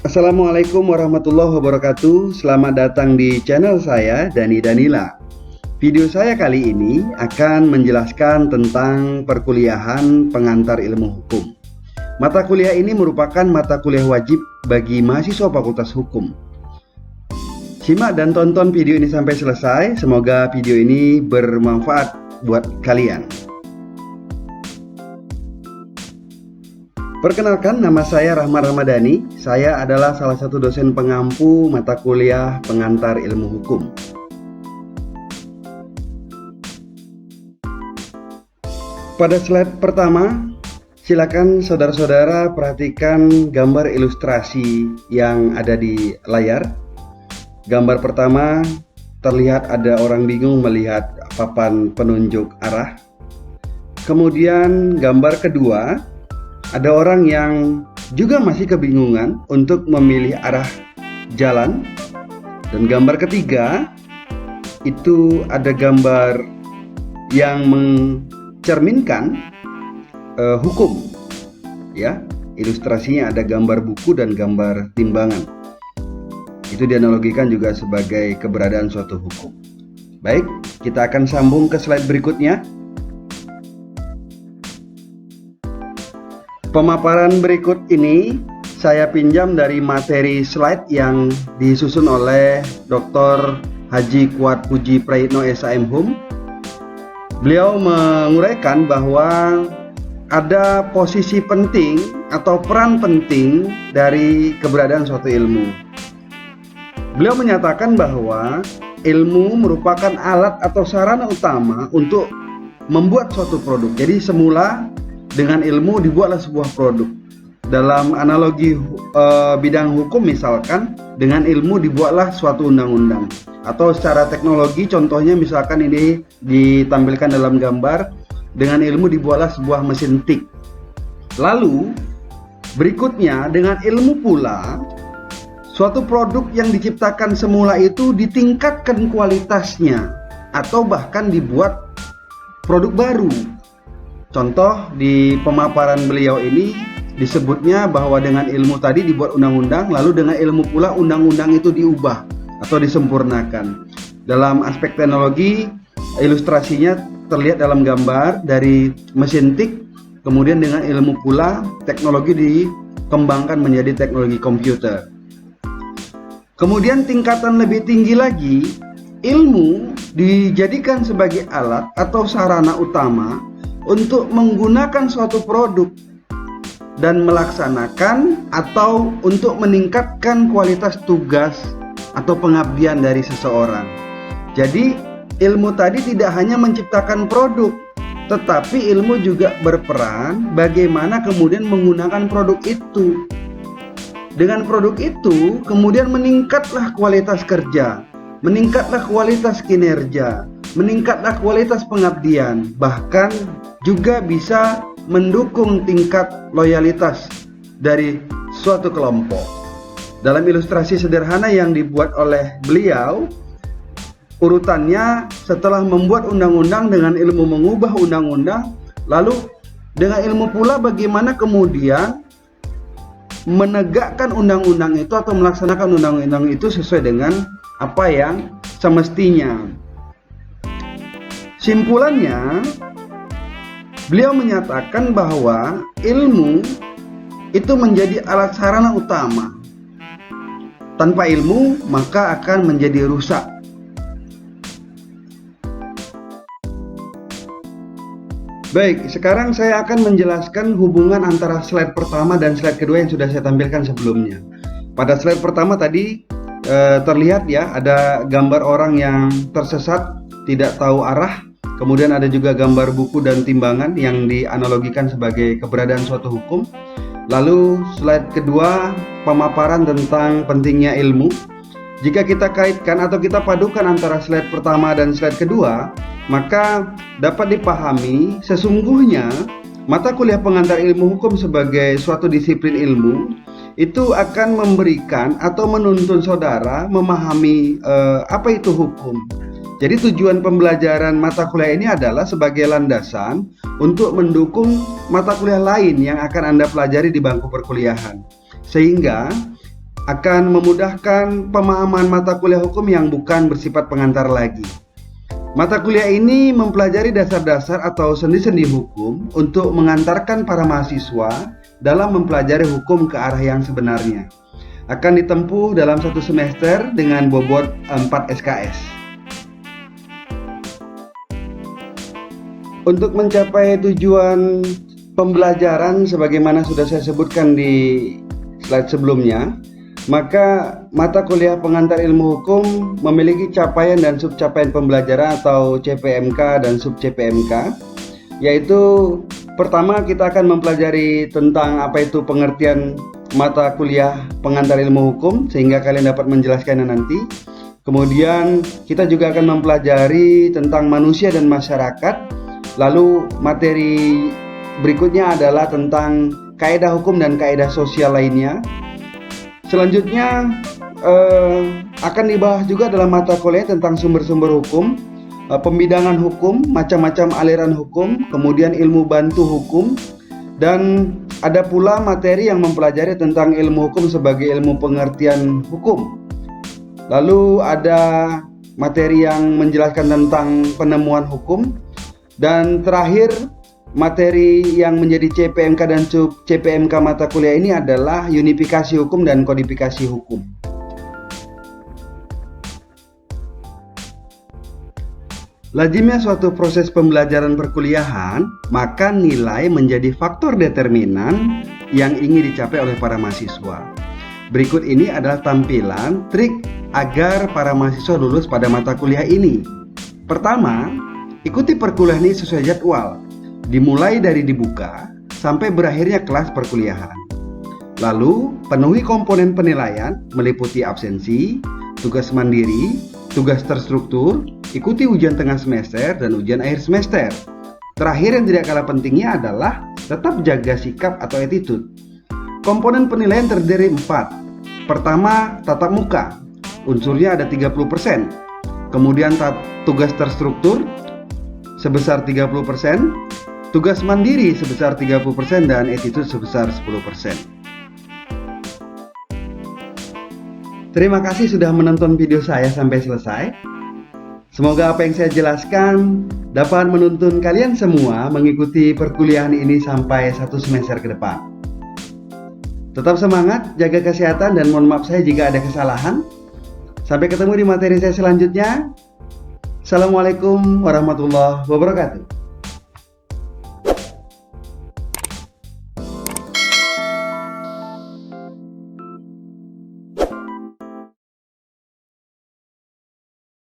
Assalamualaikum warahmatullahi wabarakatuh. Selamat datang di channel saya, Dani Danila. Video saya kali ini akan menjelaskan tentang perkuliahan pengantar ilmu hukum. Mata kuliah ini merupakan mata kuliah wajib bagi mahasiswa Fakultas Hukum. Simak dan tonton video ini sampai selesai. Semoga video ini bermanfaat buat kalian. Perkenalkan, nama saya Rahman Ramadhani. Saya adalah salah satu dosen pengampu mata kuliah pengantar ilmu hukum. Pada slide pertama, silakan saudara-saudara perhatikan gambar ilustrasi yang ada di layar. Gambar pertama terlihat ada orang bingung melihat papan penunjuk arah. Kemudian gambar kedua, ada orang yang juga masih kebingungan untuk memilih arah jalan. Dan gambar ketiga, itu ada gambar yang mencerminkan hukum. Ya, ilustrasinya ada gambar buku dan gambar timbangan. Itu dianalogikan juga sebagai keberadaan suatu hukum. Baik, kita akan sambung ke slide berikutnya. Pemaparan berikut ini saya pinjam dari materi slide yang disusun oleh Dr. Haji Kuat Puji Praitno SHM. Beliau menguraikan bahwa ada posisi penting atau peran penting dari keberadaan suatu ilmu. Beliau menyatakan bahwa ilmu merupakan alat atau sarana utama untuk membuat suatu produk. Jadi semula dengan ilmu dibuatlah sebuah produk. Dalam analogi bidang hukum misalkan, dengan ilmu dibuatlah suatu undang-undang. Atau secara teknologi, contohnya misalkan ini ditampilkan dalam gambar, dengan ilmu dibuatlah sebuah mesin tik. Lalu berikutnya, dengan ilmu pula suatu produk yang diciptakan semula itu ditingkatkan kualitasnya atau bahkan dibuat produk baru. Contoh di pemaparan beliau ini disebutnya bahwa dengan ilmu tadi dibuat undang-undang, lalu dengan ilmu pula undang-undang itu diubah atau disempurnakan. Dalam aspek teknologi, ilustrasinya terlihat dalam gambar dari mesin tik, kemudian dengan ilmu pula teknologi dikembangkan menjadi teknologi komputer. Kemudian tingkatan lebih tinggi lagi, ilmu dijadikan sebagai alat atau sarana utama untuk menggunakan suatu produk dan melaksanakan atau untuk meningkatkan kualitas tugas atau pengabdian dari seseorang. Jadi ilmu tadi tidak hanya menciptakan produk, tetapi ilmu juga berperan bagaimana kemudian menggunakan produk itu. Dengan produk itu kemudian meningkatlah kualitas kerja, meningkatlah kualitas kinerja, meningkatlah kualitas pengabdian, bahkan juga bisa mendukung tingkat loyalitas dari suatu kelompok. Dalam ilustrasi sederhana yang dibuat oleh beliau, urutannya setelah membuat undang-undang dengan ilmu mengubah undang-undang, lalu dengan ilmu pula bagaimana kemudian menegakkan undang-undang itu atau melaksanakan undang-undang itu sesuai dengan apa yang semestinya. Simpulannya, beliau menyatakan bahwa ilmu itu menjadi alat sarana utama. Tanpa ilmu, maka akan menjadi rusak. Baik, sekarang saya akan menjelaskan hubungan antara slide pertama dan slide kedua yang sudah saya tampilkan sebelumnya. Pada slide pertama tadi terlihat ya, ada gambar orang yang tersesat, tidak tahu arah. Kemudian ada juga gambar buku dan timbangan yang dianalogikan sebagai keberadaan suatu hukum. Lalu slide kedua, pemaparan tentang pentingnya ilmu. Jika kita kaitkan atau kita padukan antara slide pertama dan slide kedua, maka dapat dipahami sesungguhnya mata kuliah pengantar ilmu hukum sebagai suatu disiplin ilmu itu akan memberikan atau menuntun saudara memahami apa itu hukum. Jadi tujuan pembelajaran mata kuliah ini adalah sebagai landasan untuk mendukung mata kuliah lain yang akan Anda pelajari di bangku perkuliahan. Sehingga akan memudahkan pemahaman mata kuliah hukum yang bukan bersifat pengantar lagi. Mata kuliah ini mempelajari dasar-dasar atau sendi-sendi hukum untuk mengantarkan para mahasiswa dalam mempelajari hukum ke arah yang sebenarnya. Akan ditempuh dalam 1 semester dengan bobot 4 SKS. Untuk mencapai tujuan pembelajaran sebagaimana sudah saya sebutkan di slide sebelumnya, maka mata kuliah pengantar ilmu hukum memiliki capaian dan subcapaian pembelajaran atau CPMK dan sub-CPMK, yaitu pertama kita akan mempelajari tentang apa itu pengertian mata kuliah pengantar ilmu hukum sehingga kalian dapat menjelaskannya nanti. Kemudian kita juga akan mempelajari tentang manusia dan masyarakat. Lalu materi berikutnya adalah tentang kaidah hukum dan kaidah sosial lainnya. Selanjutnya akan dibahas juga dalam mata kuliah tentang sumber-sumber hukum, pembidangan hukum, macam-macam aliran hukum, kemudian ilmu bantu hukum, dan ada pula materi yang mempelajari tentang ilmu hukum sebagai ilmu pengertian hukum. Lalu ada materi yang menjelaskan tentang penemuan hukum. Dan terakhir, materi yang menjadi CPMK dan sub-CPMK mata kuliah ini adalah unifikasi hukum dan kodifikasi hukum. Lazimnya suatu proses pembelajaran perkuliahan, maka nilai menjadi faktor determinan yang ingin dicapai oleh para mahasiswa. Berikut ini adalah tampilan trik agar para mahasiswa lulus pada mata kuliah ini. Pertama, ikuti perkuliahan ini sesuai jadwal, dimulai dari dibuka sampai berakhirnya kelas perkuliahan. Lalu, penuhi komponen penilaian meliputi absensi, tugas mandiri, tugas terstruktur, ikuti ujian tengah semester dan ujian akhir semester. Terakhir yang tidak kalah pentingnya adalah tetap jaga sikap atau attitude. Komponen penilaian terdiri 4. Pertama, tatap muka. Unsurnya ada 30%. Kemudian tugas terstruktur sebesar 30%, tugas mandiri sebesar 30% dan attitude sebesar 10%. Terima kasih sudah menonton video saya sampai selesai. Semoga apa yang saya jelaskan dapat menuntun kalian semua mengikuti perkuliahan ini sampai 1 semester ke depan. Tetap semangat, jaga kesehatan, dan mohon maaf saya jika ada kesalahan. Sampai ketemu di materi saya selanjutnya. Assalamualaikum warahmatullahi wabarakatuh.